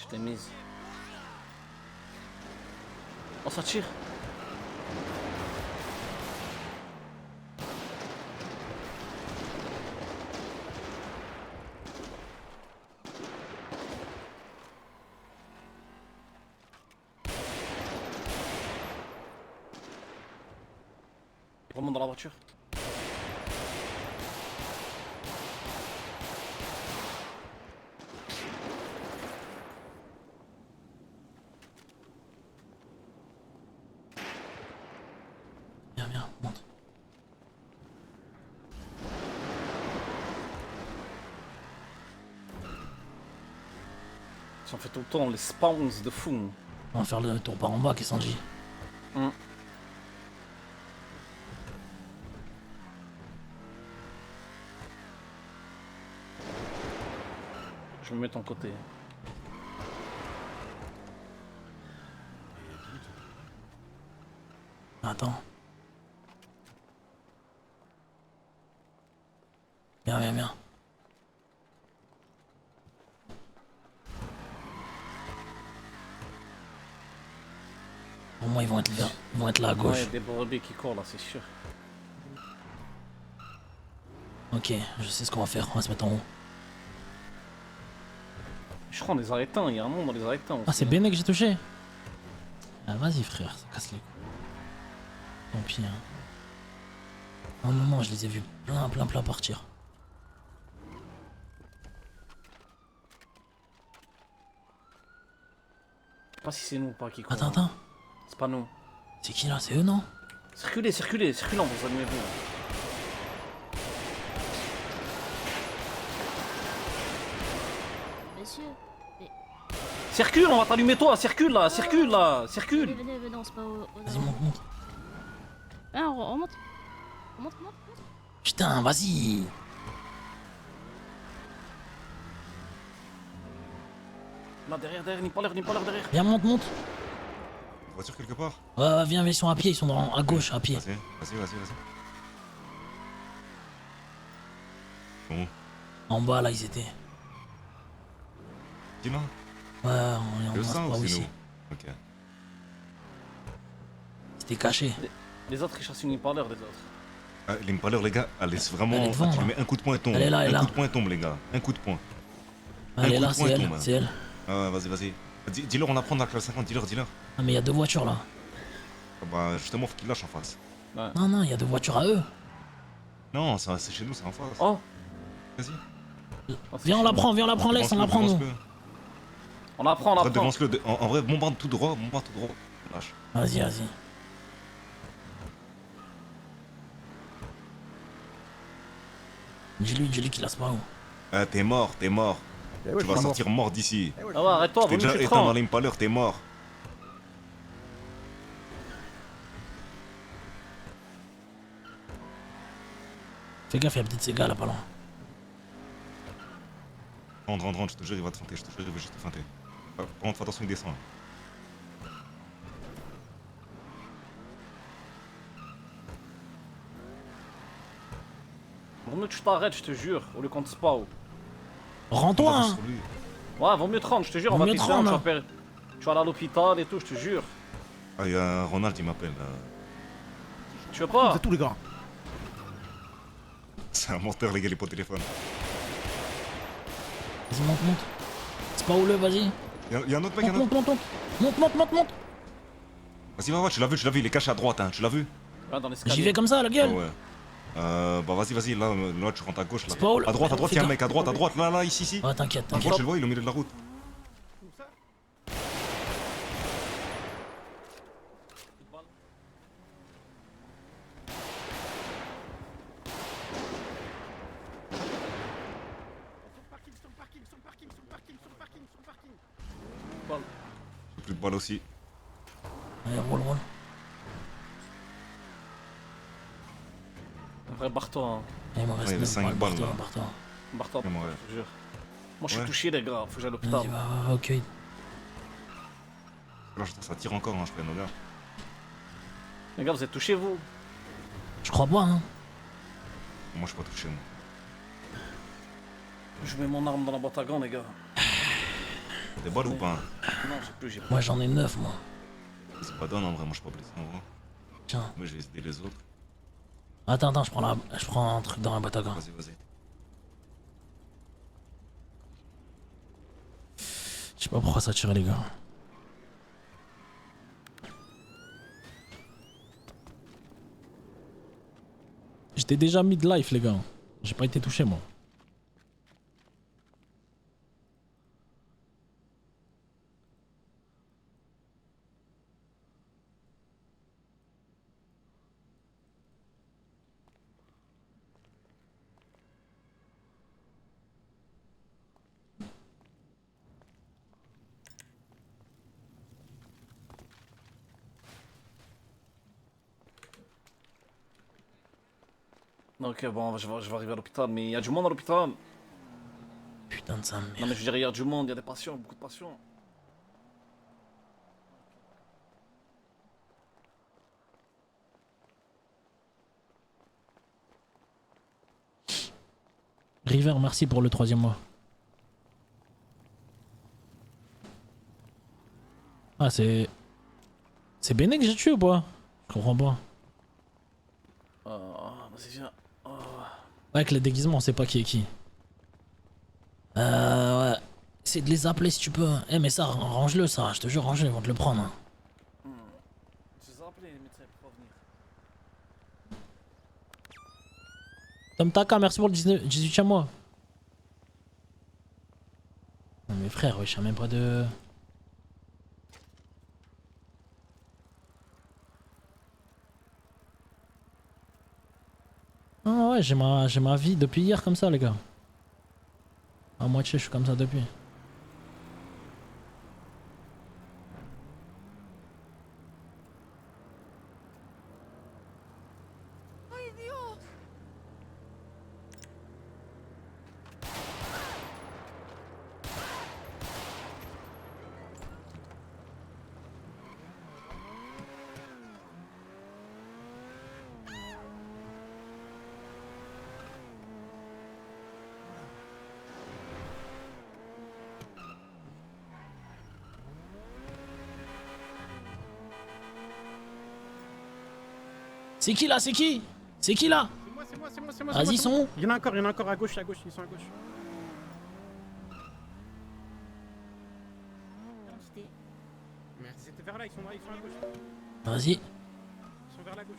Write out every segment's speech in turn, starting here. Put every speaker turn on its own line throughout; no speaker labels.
t'ai mise. Oh, ça tire. Remonte dans la voiture.
Viens, monte.
Si on fait tout le temps les spawns de fou.
On va faire le tour par en bas, qu'est-ce qu'on dit?
Je me mets de ton côté.
Attends. Viens. Au moins ils vont être là, à
Ouais,
gauche.
y a des brebis qui courent là, c'est sûr.
Ok, je sais ce qu'on va faire, on va se mettre en haut.
Je crois qu'on les a éteints, il y a un monde, on les a éteints aussi.
Ah, c'est Béné que j'ai touché? Ah, vas-y frère, ça casse les couilles. Tant pis, hein. À un moment, je les ai vus plein partir.
Je sais pas si c'est nous ou pas qui courent.
Attends.
C'est pas nous.
C'est qui là? C'est eux, non?
Circulez, circulant, vous animez-vous.
Monsieur, mais...
Circule, on va t'allumer toi, circule là, circule.
Venez, non, c'est pas au...
Vas-y, monte.
Ah, on remonte. Remonte.
Putain, vas-y.
Là, derrière, ni pas l'air derrière.
Viens, monte.
Voiture quelque part?
Ouais, viens, ils sont à pied, ils sont à gauche, à pied.
Vas-y. Bon.
En bas, là, ils étaient.
Dis là?
Ouais, on est en
Le
bas,
sang
pas
ou c'est
ici.
nous? Ok.
C'était caché.
Les autres, ils chassent une impaleur, les autres.
Ah, l'impaleur, les gars, elle laisse vraiment.
Elle est devant,
tu
là.
lui mets un coup de poing et tombe.
Elle est là,
Un coup de poing et tombe, les gars. Un coup de poing.
Elle est
coup
là,
de
c'est
poing,
elle,
tombe, hein.
c'est elle.
Ah, vas-y. Dis-leur, on apprend dans la classe 50, dis-leur.
Ah, mais il y a deux voitures là.
Ah bah, justement, faut qu'ils lâchent en face.
Ouais.
Non, il y a deux voitures à eux.
Non, c'est chez nous, c'est en face.
Oh,
Vas-y.
Viens, on la prend, laisse, on la prend, nous.
Devance-le.
on apprend.
Devance-le. En vrai, bombarde tout droit. Lâche.
Vas-y. Dis-lui qu'il laisse pas où.
Ah, t'es mort.
Eh ouais,
Tu vas sortir mort d'ici.
Ah ouais, arrête-toi,
T'es
vaut mieux
déjà
que tu te
éteint dans
rends.
l'impaleur, t'es mort.
Fais gaffe, il y a peut-être ces gars là pas loin.
Rentre, je te jure, il va te feinter. Il va juste te feinter. Par contre, fais attention, il descend.
Vaut mieux que tu t'arrêtes, je te jure, au lieu qu'on te spawn.
Rends-toi,
On va
hein.
sur lui.
Ouais, vaut mieux te rendre, je te jure,
Vaut
on va
mieux
te
te
faire,
rendre,
tu vas
hein.
perdre. Tu vas aller à l'hôpital et tout, je te jure.
Ah, il y a Ronald qui m'appelle.
Tu veux pas?
C'est tous les gars.
C'est un menteur, les gars, il est pas au téléphone.
Vas-y, monte. C'est pas où le, vas-y.
Il y a un autre mec,
Monte.
Vas-y, va, tu l'as vu, il est caché à droite, hein, tu l'as vu?
Ouais, dans l'escalier.
J'y vais comme ça, la gueule.
Ouais. Bah vas-y, là tu rentres à gauche là.
C'est pas où, là?
À droite, il y a un
Fais
mec, à droite, là, ici.
Ah, t'inquiète.
À droite, je le vois, il est au milieu de la route. J'ai plus de balles aussi.
Allez, roule.
En vrai, barre-toi, hein.
Il me reste
Ouais, il y avait 5 balles, là.
barre-toi.
Barre-toi,
Ouais, ouais.
je te jure. Moi, je suis
Ouais.
touché, les gars, faut que j'aille à l'hôpital.
Vas-y, va, ok.
Là, ça tire encore, hein, je fais nos gars.
Les gars, vous êtes touchés, vous?
Je crois pas, hein.
Moi, je suis pas touché, moi.
Je mets mon arme dans la boîte à gants, les gars.
Des balles ou pas?
Non, j'ai plus, j'ai plus.
Moi j'en ai 9 moi.
C'est pas donne en vrai, moi je suis pas blessé en vrai.
Tiens.
Moi je vais aider les autres.
Attends, je prends un truc dans la boîte à gants.
Vas-y, vas-y.
Je sais pas pourquoi ça tire les gars. J'étais déjà mid-life les gars. J'ai pas été touché moi.
Ok, bon, je vais arriver à l'hôpital, mais il y a du monde à l'hôpital.
Putain de sa
Non,
mère.
mais je veux dire, il y a du monde, il y a des patients, beaucoup de patients.
River, merci pour le 3e mois. Ah c'est... C'est Bene que j'ai tué ou pas? Je comprends pas.
Vas-y, viens.
Ouais, avec les déguisements on sait pas qui est qui. Ouais. Essaye de les appeler si tu peux. Eh mais ça, range-le ça, je te jure, range-le, ils vont te le prendre. Hein.
Je les ai appelés, les médecins, pour venir.
Tom Taka, merci pour le 18e mois. Non mais frère, wesh, y'a même pas de... Ah ouais, j'ai ma vie depuis hier comme ça les gars. À moitié je suis comme ça depuis. C'est qui là? C'est qui? C'est qui là?
C'est moi.
Vas-y, ils sont où?
Il y en a encore à gauche, ils sont à gauche.
Identité.
Mais ils étaient vers là, ils sont à gauche.
Vas-y.
Ils sont vers la gauche.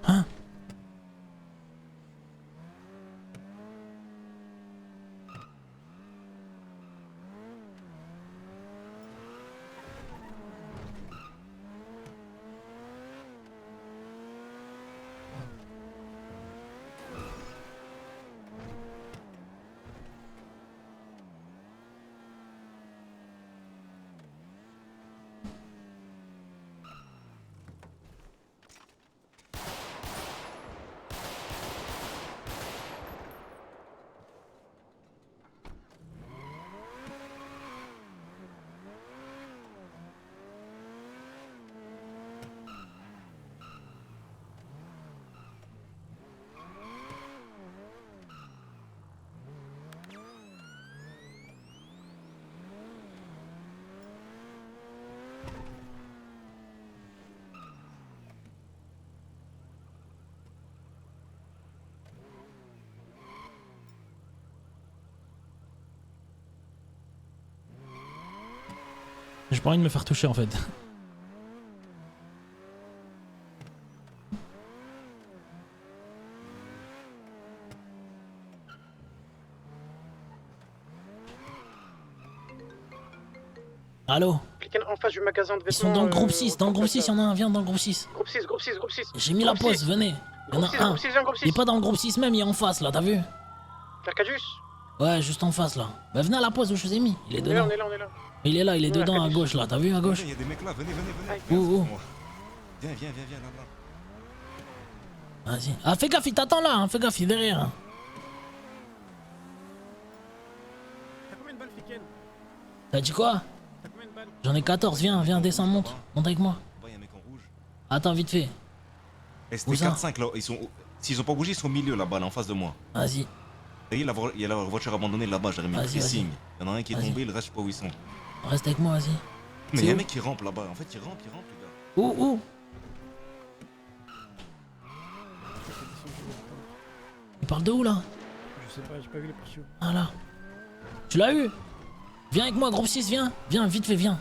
Hein? J'ai pas envie de me faire toucher en fait. Allô?
Cliquez en face du magasin de
Ils
vêtements.
sont dans le groupe 6, dans le groupe 6, il y en a un, viens dans le groupe 6.
Groupe 6, groupe 6, groupe 6.
J'ai mis la pause, venez. Il y en a un.
Groupe 6, viens, groupe 6.
Il est pas dans le groupe 6 même, il est en face là, t'as vu?
Arcadius.
Ouais, juste en face là. Bah venez à la pause où je vous ai mis, il est
On est là,
dedans.
on est là, on est là.
Il est là, il est
Ouais,
dedans à
Arcadius.
gauche là, t'as vu à gauche?
Il y a des mecs là, venez, venez, venez.
Où, où?
Viens, viens, viens, viens, là, là.
Vas-y. Ah, fais gaffe, il t'attend là, hein, fais gaffe, il est derrière. hein.
T'as combien de balles, Fiken?
T'as dit quoi?
T'as combien de balles?
J'en ai 14, viens, viens, descends, monte. Monte avec moi.
Là-bas, il y a un mec en rouge.
Attends, vite fait.
Eh, c'était
Cousin.
4-5 là. Ils sont... S'ils ont pas bougé, ils sont au milieu là-bas, là, en face de moi.
Vas-y.
Et il y a la voiture abandonnée là-bas, j'ai remis
Vas-y,
des
vas-y.
signes. Il y en a un qui est
Vas-y.
tombé, le reste, je sais pas où ils sont.
Reste avec moi, vas-y.
Mais
C'est
il y a un
où?
mec qui rampe là-bas. En fait, il rampe, les gars.
Où? Il parle de où là?
Je sais pas, j'ai pas vu les portions.
Ah là. Tu l'as eu? Viens avec moi, groupe 6, viens. Viens, vite fait, viens.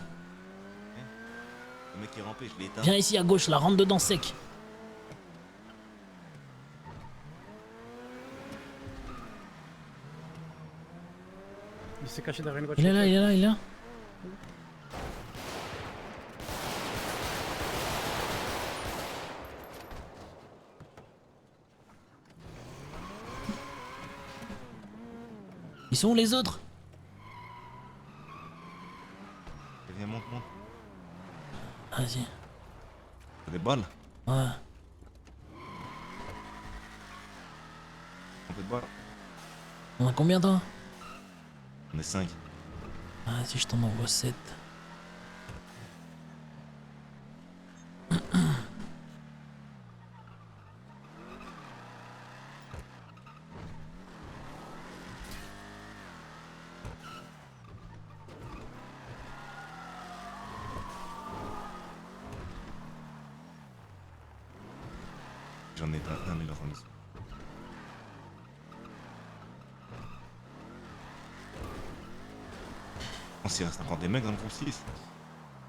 Le mec qui est rampé, je l'ai éteint.
Viens ici à gauche, là, rentre dedans sec.
Il s'est caché derrière une voiture.
Il est là, il est là, il est là. Ils sont où les autres?
Viens, monte, monte.
Vas-y.
T'as des balles?
Ouais.
On fait de balles.
On a combien toi?
On est 5.
Vas-y, je t'en envoie 7.
J'en ai éteint un, mais là, on est... Je pense qu'il reste encore des mecs dans le groupe 6.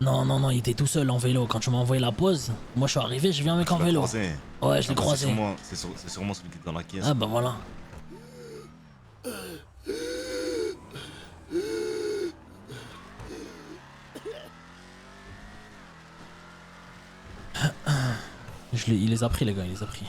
Non, non, non, il était tout seul en vélo. Quand tu m'as envoyé la pause, moi je suis arrivé, je viens avec en
Je l'ai
vélo.
croisé.
Ouais, je l'ai
Ah bah,
croisé.
C'est sûrement celui qui est dans la caisse.
Ah bah voilà. Il les a pris les gars, il les a pris.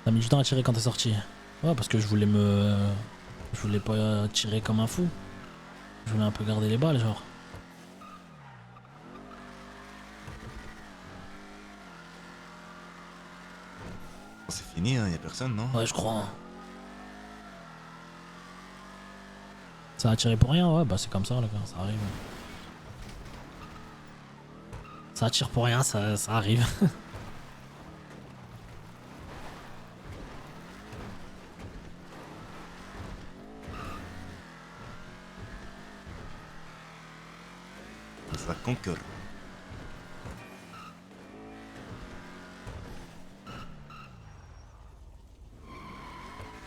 T'as mis du temps à tirer quand t'es sorti. Ouais, parce que je voulais Je voulais pas tirer comme un fou. Je voulais un peu garder les balles, genre.
C'est fini, hein, y a personne, non?
Ouais, je crois. Ça a tiré pour rien, ouais, bah c'est comme ça, les gars, ça arrive. Ça tire pour rien, ça arrive.
Ça conquer.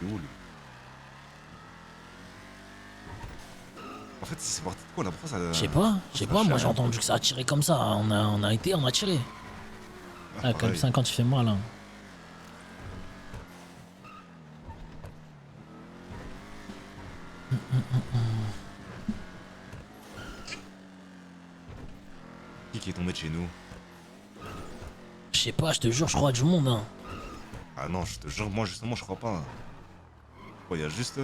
Il est où, lui? En fait, c'est parti de quoi là? Pourquoi ça.
Je sais pas, moi j'ai entendu que ça a tiré comme ça. On a tiré. Ah, comme
pareil.
ça, quand il fait mal, hein.
Qui est tombé de chez nous?
Je sais pas, je te jure, je crois du monde, hein.
Ah non, je te jure, moi justement, je crois pas. Il y a juste